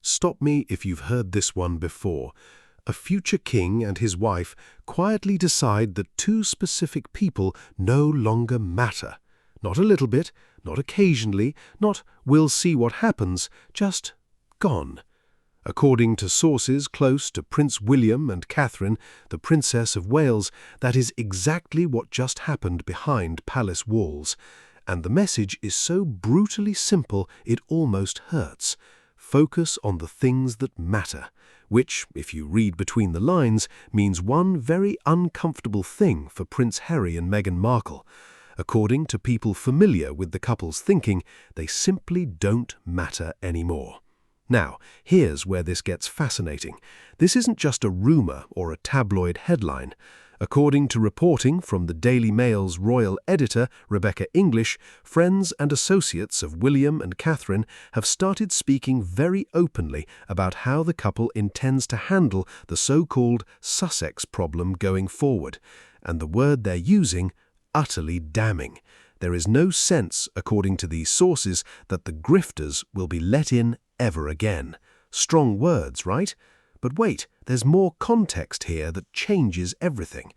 Stop me if you've heard this one before. A future king and his wife quietly decide that two specific people no longer matter. Not a little bit, not occasionally, not we'll see what happens, just gone. According to sources close to Prince William and Catherine, the Princess of Wales, that is exactly what just happened behind palace walls. And the message is so brutally simple it almost hurts. Focus on the things that matter, which, if you read between the lines, means one very uncomfortable thing for Prince Harry and Meghan Markle. According to people familiar with the couple's thinking, they simply don't matter anymore. Now, here's where this gets fascinating. This isn't just a rumor or a tabloid headline. According to reporting from the Daily Mail's royal editor, Rebecca English, friends and associates of William and Catherine have started speaking very openly about how the couple intends to handle the so-called Sussex problem going forward. And the word they're using, utterly damning. There is no sense, according to these sources, that the grifters will be let in ever again. Strong words, right? But wait, there's more context here that changes everything.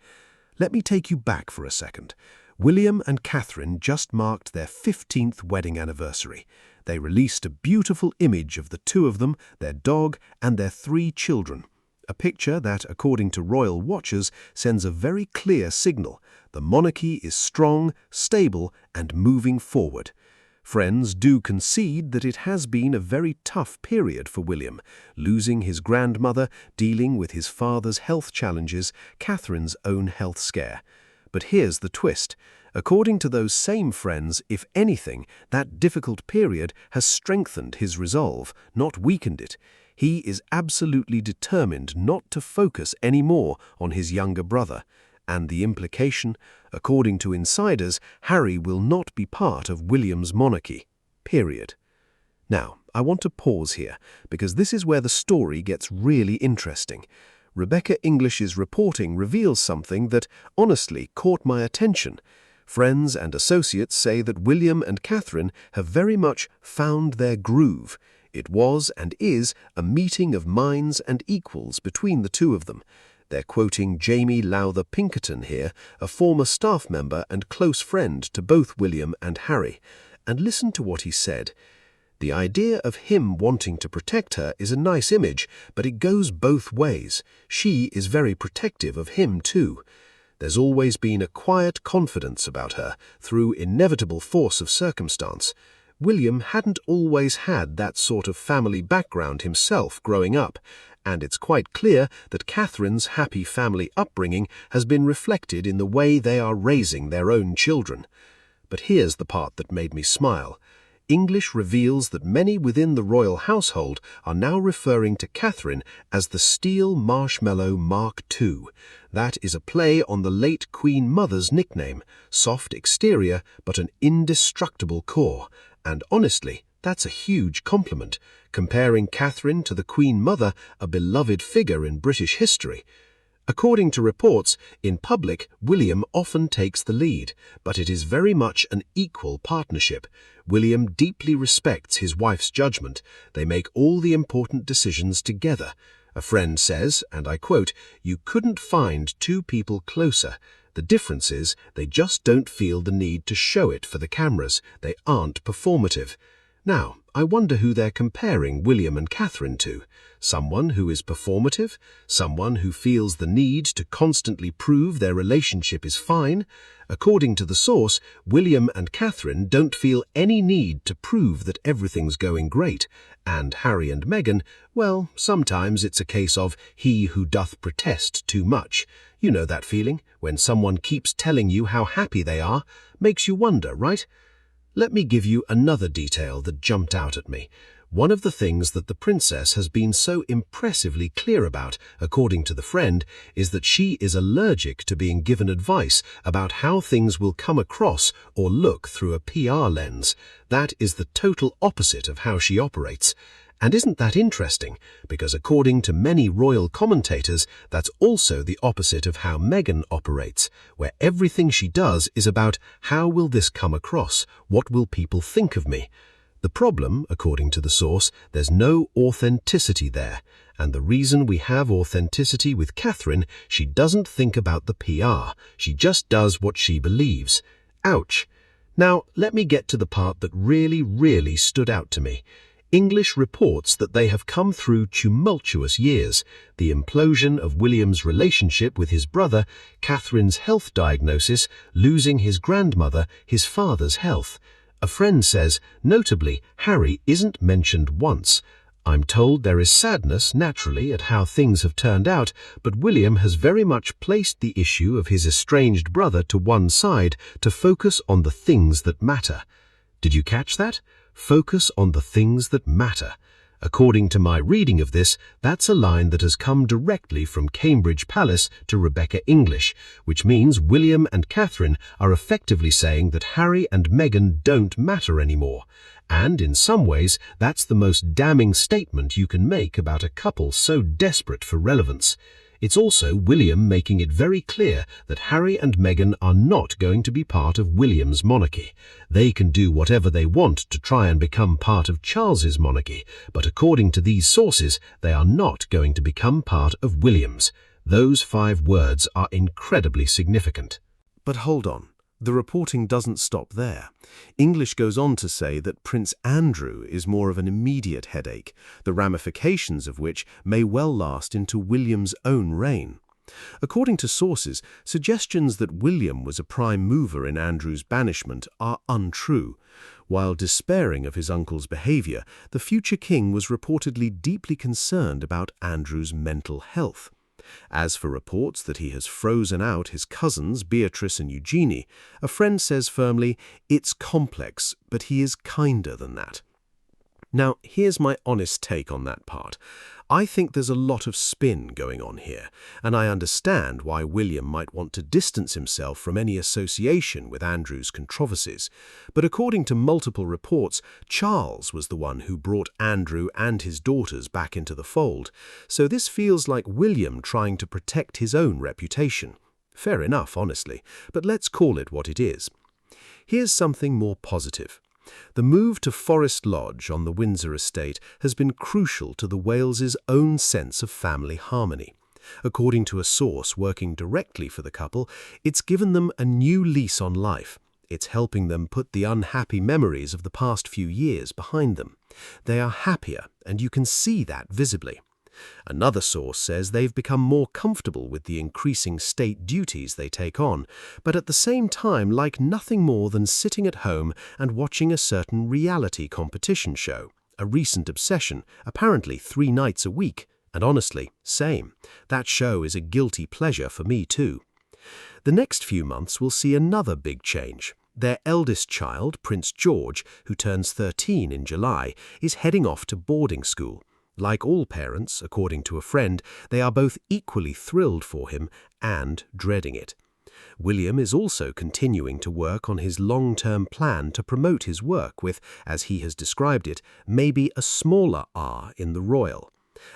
Let me take you back for a second. William and Catherine just marked their 15th wedding anniversary. They released a beautiful image of the two of them, their dog, and their 3 children. A picture that, according to royal watchers, sends a very clear signal. The monarchy is strong, stable, and moving forward. Friends do concede that it has been a very tough period for William, losing his grandmother, dealing with his father's health challenges, Catherine's own health scare. But here's the twist. According to those same friends, if anything, that difficult period has strengthened his resolve, not weakened it. He is absolutely determined not to focus any more on his younger brother. And the implication, according to insiders, Harry will not be part of William's monarchy. Period. Now, I want to pause here, because this is where the story gets really interesting. Rebecca English's reporting reveals something that, honestly, caught my attention. Friends and associates say that William and Catherine have very much found their groove. It was and is a meeting of minds and equals between the two of them. They're quoting Jamie Lowther Pinkerton here, a former staff member and close friend to both William and Harry. And listen to what he said. The idea of him wanting to protect her is a nice image, but it goes both ways. She is very protective of him too. There's always been a quiet confidence about her, through inevitable force of circumstance. William hadn't always had that sort of family background himself growing up, and it's quite clear that Catherine's happy family upbringing has been reflected in the way they are raising their own children. But here's the part that made me smile. English reveals that many within the royal household are now referring to Catherine as the Steel Marshmallow Mark II. That is a play on the late Queen Mother's nickname, soft exterior but an indestructible core. And honestly, that's a huge compliment, comparing Catherine to the Queen Mother, a beloved figure in British history. According to reports, in public, William often takes the lead, but it is very much an equal partnership. William deeply respects his wife's judgment. They make all the important decisions together. A friend says, and I quote, "You couldn't find two people closer. The difference is they just don't feel the need to show it for the cameras. They aren't performative." Now, I wonder who they're comparing William and Catherine to. Someone who is performative? Someone who feels the need to constantly prove their relationship is fine? According to the source, William and Catherine don't feel any need to prove that everything's going great. And Harry and Meghan, well, sometimes it's a case of he who doth protest too much. You know that feeling, when someone keeps telling you how happy they are. Makes you wonder, right? Let me give you another detail that jumped out at me. One of the things that the princess has been so impressively clear about, according to the friend, is that she is allergic to being given advice about how things will come across or look through a PR lens. That is the total opposite of how she operates. And isn't that interesting? Because according to many royal commentators, that's also the opposite of how Meghan operates, where everything she does is about how will this come across, what will people think of me. The problem, according to the source, there's no authenticity there. And the reason we have authenticity with Catherine, she doesn't think about the PR. She just does what she believes. Ouch. Now, let me get to the part that really stood out to me. English reports that they have come through tumultuous years, the implosion of William's relationship with his brother, Catherine's health diagnosis, losing his grandmother, his father's health. A friend says, notably, Harry isn't mentioned once. I'm told there is sadness, naturally, at how things have turned out, but William has very much placed the issue of his estranged brother to one side to focus on the things that matter. Did you catch that? Focus on the things that matter. According to my reading of this, that's a line that has come directly from Cambridge Palace to Rebecca English, which means William and Catherine are effectively saying that Harry and Meghan don't matter anymore. And in some ways, that's the most damning statement you can make about a couple so desperate for relevance. It's also William making it very clear that Harry and Meghan are not going to be part of William's monarchy. They can do whatever they want to try and become part of Charles's monarchy, but according to these sources, they are not going to become part of William's. Those 5 words are incredibly significant. But hold on. The reporting doesn't stop there. English goes on to say that Prince Andrew is more of an immediate headache, the ramifications of which may well last into William's own reign. According to sources, suggestions that William was a prime mover in Andrew's banishment are untrue. While despairing of his uncle's behavior, the future king was reportedly deeply concerned about Andrew's mental health. As for reports that he has frozen out his cousins Beatrice and Eugenie, a friend says firmly, it's complex, but he is kinder than that. Now, here's my honest take on that part. I think there's a lot of spin going on here, and I understand why William might want to distance himself from any association with Andrew's controversies. But according to multiple reports, Charles was the one who brought Andrew and his daughters back into the fold, so this feels like William trying to protect his own reputation. Fair enough, honestly, but let's call it what it is. Here's something more positive. The move to Forest Lodge on the Windsor estate has been crucial to the Wales's own sense of family harmony. According to a source working directly for the couple, it's given them a new lease on life. It's helping them put the unhappy memories of the past few years behind them. They are happier, and you can see that visibly. Another source says they've become more comfortable with the increasing state duties they take on, but at the same time like nothing more than sitting at home and watching a certain reality competition show. A recent obsession, apparently 3 nights a week, and honestly, same. That show is a guilty pleasure for me too. The next few months will see another big change. Their eldest child, Prince George, who turns 13 in July, is heading off to boarding school. Like all parents, according to a friend, they are both equally thrilled for him and dreading it. William is also continuing to work on his long-term plan to promote his work with, as he has described it, maybe a smaller R in the royal.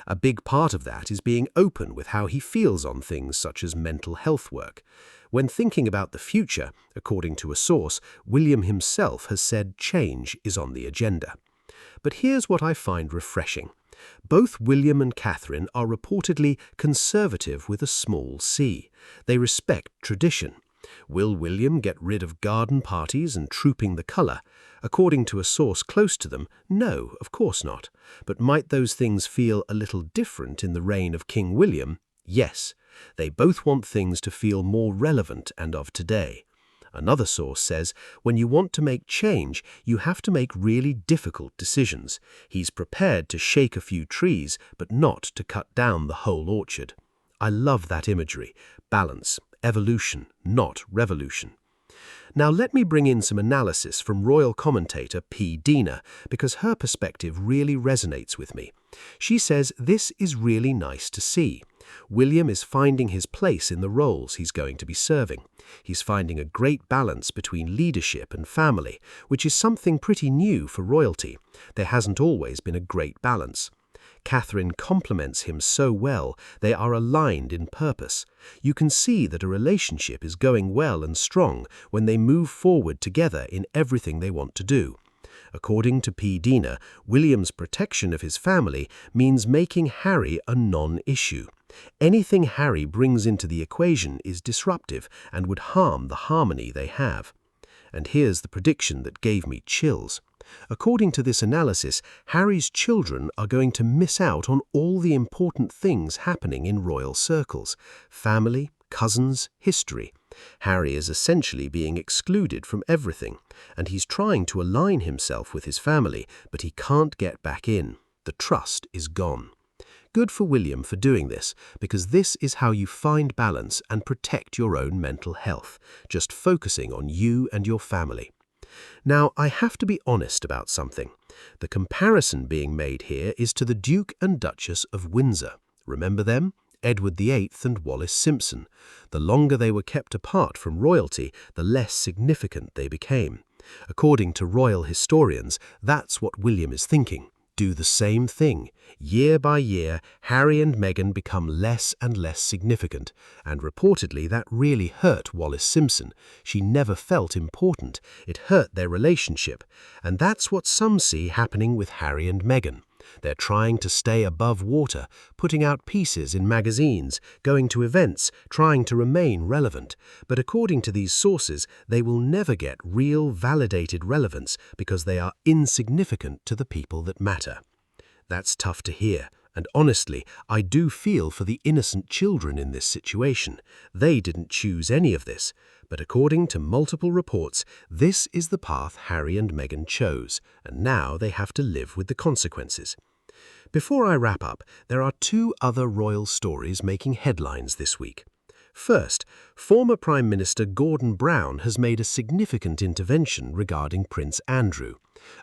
A big part of that is being open with how he feels on things such as mental health work. When thinking about the future, according to a source, William himself has said change is on the agenda. But here's what I find refreshing. Both William and Catherine are reportedly conservative with a small c. They respect tradition. Will William get rid of garden parties and trooping the colour? According to a source close to them, no, of course not. But might those things feel a little different in the reign of King William? Yes. They both want things to feel more relevant and of today. Another source says, when you want to make change, you have to make really difficult decisions. He's prepared to shake a few trees, but not to cut down the whole orchard. I love that imagery. Balance, evolution, not revolution. Now let me bring in some analysis from royal commentator P. Dina, because her perspective really resonates with me. She says this is really nice to see. William is finding his place in the roles he's going to be serving. He's finding a great balance between leadership and family, which is something pretty new for royalty. There hasn't always been a great balance. Catherine complements him so well, they are aligned in purpose. You can see that a relationship is going well and strong when they move forward together in everything they want to do. According to P. Dina, William's protection of his family means making Harry a non-issue. Anything Harry brings into the equation is disruptive and would harm the harmony they have. And here's the prediction that gave me chills. According to this analysis, Harry's children are going to miss out on all the important things happening in royal circles: family, cousins, history. Harry is essentially being excluded from everything, and he's trying to align himself with his family, but he can't get back in. The trust is gone. Good for William for doing this, because this is how you find balance and protect your own mental health, just focusing on you and your family. Now, I have to be honest about something. The comparison being made here is to the Duke and Duchess of Windsor. Remember them? Edward VIII and Wallis Simpson. The longer they were kept apart from royalty, the less significant they became. According to royal historians, that's what William is thinking. Do the same thing. Year by year, Harry and Meghan become less and less significant, and reportedly that really hurt Wallis Simpson. She never felt important. It hurt their relationship, and that's what some see happening with Harry and Meghan. They're trying to stay above water, putting out pieces in magazines, going to events, trying to remain relevant. But according to these sources, they will never get real, validated relevance because they are insignificant to the people that matter. That's tough to hear, and honestly, I do feel for the innocent children in this situation. They didn't choose any of this, but according to multiple reports, this is the path Harry and Meghan chose, and now they have to live with the consequences. Before I wrap up, there are two other royal stories making headlines this week. First, former Prime Minister Gordon Brown has made a significant intervention regarding Prince Andrew.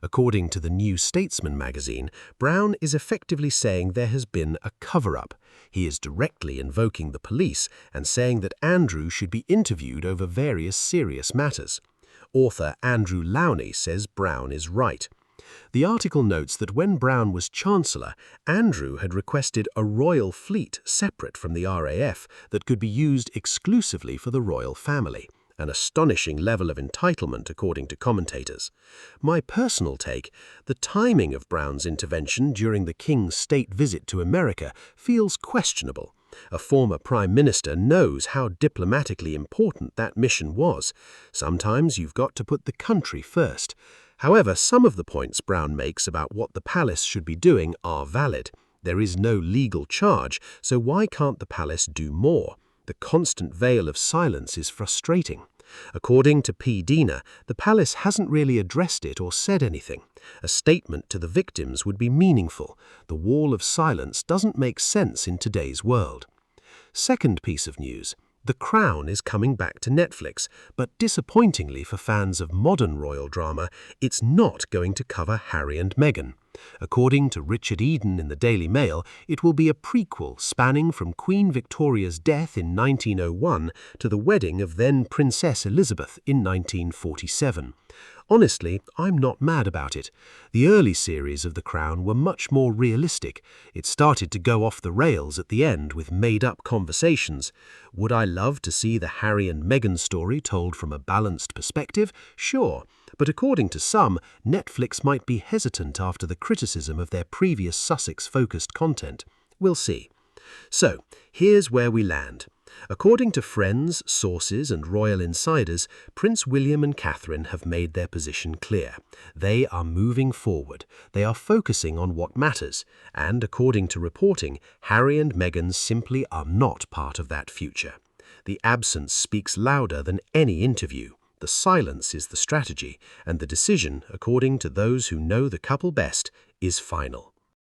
According to the New Statesman magazine, Brown is effectively saying there has been a cover-up. He is directly invoking the police and saying that Andrew should be interviewed over various serious matters. Author Andrew Lowney says Brown is right. The article notes that when Brown was Chancellor, Andrew had requested a royal fleet separate from the RAF that could be used exclusively for the royal family. An astonishing level of entitlement, according to commentators. My personal take, the timing of Brown's intervention during the King's state visit to America feels questionable. A former Prime Minister knows how diplomatically important that mission was. Sometimes you've got to put the country first. However, some of the points Brown makes about what the palace should be doing are valid. There is no legal charge, so why can't the palace do more? The constant veil of silence is frustrating. According to P. Dina, the palace hasn't really addressed it or said anything. A statement to the victims would be meaningful. The wall of silence doesn't make sense in today's world. Second piece of news. The Crown is coming back to Netflix, but disappointingly for fans of modern royal drama, it's not going to cover Harry and Meghan. According to Richard Eden in the Daily Mail, it will be a prequel spanning from Queen Victoria's death in 1901 to the wedding of then Princess Elizabeth in 1947. Honestly, I'm not mad about it. The early series of The Crown were much more realistic. It started to go off the rails at the end with made-up conversations. Would I love to see the Harry and Meghan story told from a balanced perspective? Sure. But according to some, Netflix might be hesitant after the criticism of their previous Sussex-focused content. We'll see. So, here's where we land. According to friends, sources and royal insiders, Prince William and Catherine have made their position clear. They are moving forward. They are focusing on what matters. And according to reporting, Harry and Meghan simply are not part of that future. The absence speaks louder than any interview. The silence is the strategy, and the decision, according to those who know the couple best, is final.